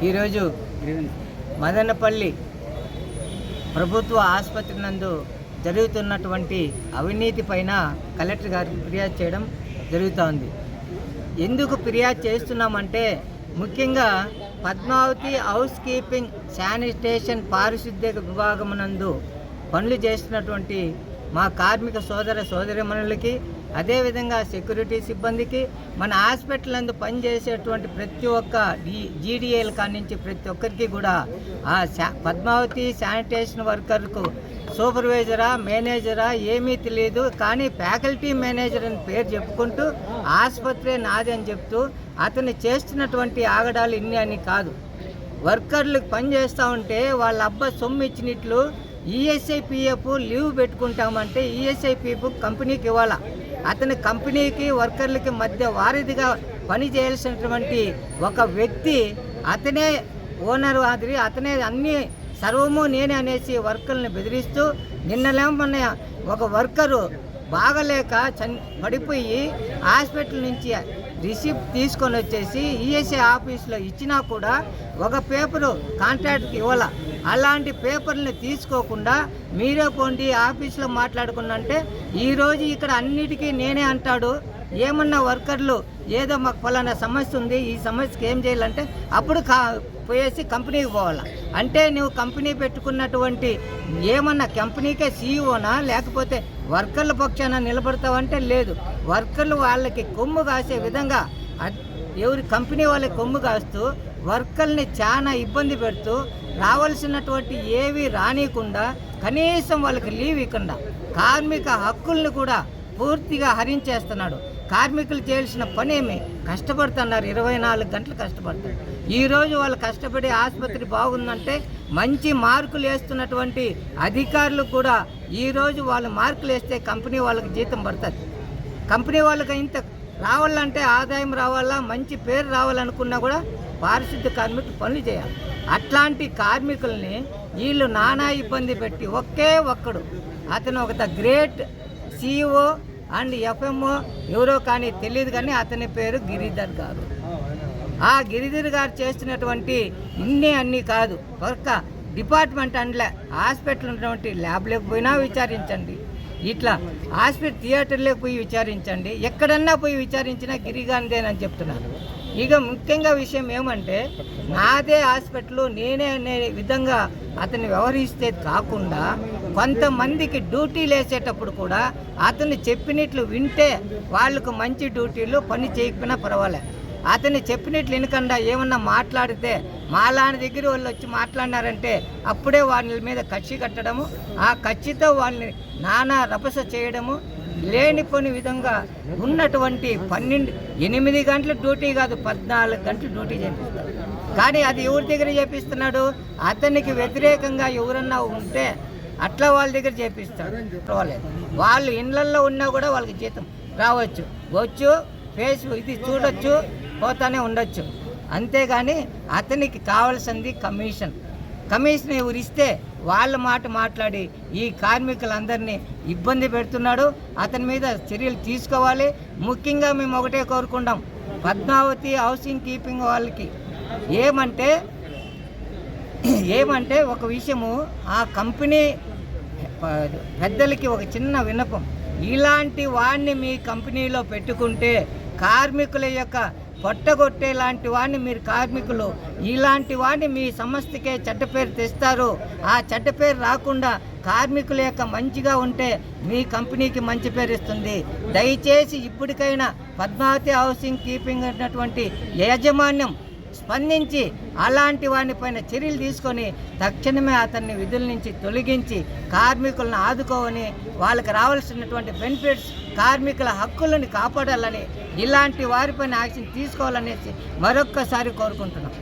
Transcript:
ఈరోజు మదనపల్లి ప్రభుత్వ ఆసుపత్రి నందు జరుగుతున్నటువంటి అవినీతి పైన కలెక్టర్ గారికి ఫిర్యాదు చేయడం జరుగుతోంది. ఎందుకు ఫిర్యాదు చేస్తున్నామంటే ముఖ్యంగా పద్మావతి హౌస్ కీపింగ్ శానిటేషన్ పారిశుద్ధ్య విభాగమునందు పనులు చేస్తున్నటువంటి మా కార్మిక సోదరిమణులకి, అదేవిధంగా సెక్యూరిటీ సిబ్బందికి, మన హాస్పిటల్ నందు పనిచేసేటువంటి ప్రతి ఒక్క జీడీఏల కానించి ప్రతి ఒక్కరికి కూడా ఆ పద్మావతి శానిటేషన్ వర్కర్కు సూపర్వైజరా మేనేజరా ఏమీ తెలియదు. కానీ ఫ్యాకల్టీ మేనేజర్ అని పేరు చెప్పుకుంటూ ఆసుపత్రి నాది అని చెప్తూ అతను చేస్తున్నటువంటి ఆగడాలు ఇన్ని అని కాదు. వర్కర్లకు పని చేస్తూ ఉంటే వాళ్ళ అబ్బా సొమ్ము ఇచ్చినట్లు ఈఎస్ఐపిఎఫ్ లీవ్ పెట్టుకుంటామంటే ఈఎస్ఐపిఎఫ్ కంపెనీకి ఇవ్వాలా. అతని కంపెనీకి వర్కర్లకి మధ్య వారిదిగా పని చేయాల్సినటువంటి ఒక వ్యక్తి అతనే ఓనర్ మాదిరి, అతనే అన్ని సర్వము నేనే అనేసి వర్కర్లను బెదిరిస్తూ నిన్నలేమన్న ఒక వర్కరు బాగలేక పడిపోయి హాస్పిటల్ నుంచి రిసిప్ట్ తీసుకొని వచ్చేసి ఈఎస్ఐ ఆఫీస్లో ఇచ్చినా కూడా ఒక పేపరు కాంట్రాక్ట్కి ఇవ్వాల. అలాంటి పేపర్ని తీసుకోకుండా మీరే పోండి ఆఫీస్లో మాట్లాడుకున్నంటే ఈరోజు ఇక్కడ అన్నిటికీ నేనే అంటాడు. ఏమన్నా వర్కర్లు ఏదో మాకు ఫలానా సమస్య ఉంది, ఈ సమస్యకి ఏం చేయాలంటే అప్పుడు పోయేసి కంపెనీకి పోవాలా. అంటే నువ్వు కంపెనీ పెట్టుకున్నటువంటి ఏమన్నా కంపెనీకే సీఈఓనా లేకపోతే వర్కర్ల పక్షాన నిలబడతావంటే లేదు. వర్కర్లు వాళ్ళకి కొమ్ము కాసే విధంగా ఎవరి కంపెనీ వాళ్ళకి కొమ్ము కాస్తూ వర్కర్ని చాలా ఇబ్బంది పెడుతూ రావాల్సినటువంటి ఏవి రానియకుండా కనీసం వాళ్ళకి లీవ్ ఇవ్వకుండా కార్మిక హక్కుల్ని కూడా పూర్తిగా హరించేస్తున్నాడు. కార్మికులు చేయాల్సిన పనేమి కష్టపడుతున్నారు, 24 గంటలు కష్టపడతారు. ఈరోజు వాళ్ళు కష్టపడి ఆసుపత్రి బాగుందంటే మంచి మార్కులు వేస్తున్నటువంటి అధికారులు కూడా ఈరోజు వాళ్ళు మార్కులు వేస్తే కంపెనీ వాళ్ళకి జీతం పడుతుంది. కంపెనీ వాళ్ళకి ఇంత రావాలంటే ఆదాయం రావాలా, మంచి పేరు రావాలనుకున్నా కూడా పారిశుద్ధ్య కార్మికులు పనులు చేయాలి. అట్లాంటి కార్మికుల్ని వీళ్ళు నానా ఇబ్బంది పెట్టి ఒకే ఒక్కడు అతను ఒక గ్రేట్ సిఇఓ అండ్ ఎఫ్ఎంఓ ఎవరో కానీ తెలియదు, కానీ అతని పేరు గిరిధర్ గారు. ఆ గిరిధర్ గారు చేస్తున్నటువంటి అన్నీ కాదు, ఒక్క డిపార్ట్మెంట్ అండ్లే హాస్పిటల్ ఉన్నటువంటి ల్యాబ్లోకి పోయినా విచారించండి, ఇట్లా హాస్పిటల్ థియేటర్లోకి పోయి విచారించండి, ఎక్కడన్నా పోయి విచారించినా గిరిగాంధేనని చెప్తున్నారు. ఇక ముఖ్యంగా విషయం ఏమంటే నాదే హాస్పిటల్ నేనే అనే విధంగా అతన్ని వ్యవహరిస్తే కాకుండా కొంతమందికి డ్యూటీలు వేసేటప్పుడు కూడా అతను చెప్పినట్లు వింటే వాళ్ళకు మంచి డ్యూటీలు పని చేయకపోయినా పర్వాలేదు. అతన్ని చెప్పినట్లు వినకుండా ఏమన్నా మాట్లాడితే మాలాంటి దగ్గర వాళ్ళు వచ్చి మాట్లాడినారంటే అప్పుడే వాళ్ళ మీద కక్షి కట్టడము, ఆ కక్షితో వాళ్ళని నానా రభస చేయడము, లేనిపోని విధంగా ఉన్నటువంటి 8 గంటల డ్యూటీ కాదు 14 గంటలు డ్యూటీ చేపిస్తారు. కానీ అది ఎవరి దగ్గర చేపిస్తున్నాడు? అతనికి వ్యతిరేకంగా ఎవరన్నా ఉంటే అట్లా వాళ్ళ దగ్గర చేపిస్తాడు. వాళ్ళు ఇళ్ళల్లో ఉన్నా కూడా వాళ్ళకి జీతం రావచ్చు, ఫేస్ ఇది చూడొచ్చు, పోతానే ఉండొచ్చు. అంతేగాని అతనికి కావాల్సింది కమిషన్ ఎవరిస్తే వాళ్ళ మాట మాట్లాడి ఈ కార్మికులందరినీ ఇబ్బంది పెడుతున్నాడు. అతని మీద చర్యలు తీసుకోవాలి. ముఖ్యంగా మేము ఒకటే కోరుకుంటాం, పద్మావతి హౌసింగ్ కీపింగ్ వాళ్ళకి ఏమంటే ఒక విషయము, ఆ కంపెనీ పెద్దలకి ఒక చిన్న విన్నపం, ఇలాంటి వాడిని మీ కంపెనీలో పెట్టుకుంటే కార్మికుల యొక్క పొట్టగొట్టే లాంటి వాడిని మీరు కార్మికులు ఇలాంటి వాడిని మీ సంస్థకే చెడ్డ పేరు తెస్తారు. ఆ చెడ్డ పేరు రాకుండా కార్మికుల యొక్క మంచిగా ఉంటే మీ కంపెనీకి మంచి పేరు ఇస్తుంది. దయచేసి ఇప్పటికైనా పద్మావతి హౌసింగ్ కీపింగ్ ఉన్నటువంటి యాజమాన్యం స్పందించి అలాంటి వాడిపైన చర్యలు తీసుకొని తక్షణమే అతన్ని విధుల నుంచి తొలగించి కార్మికులను ఆదుకోవని, వాళ్ళకి రావాల్సినటువంటి బెనిఫిట్స్, కార్మికుల హక్కులను కాపాడాలని, ఇలాంటి వారిపైన యాక్షన్ తీసుకోవాలనేసి మరొక్కసారి కోరుకుంటున్నాం.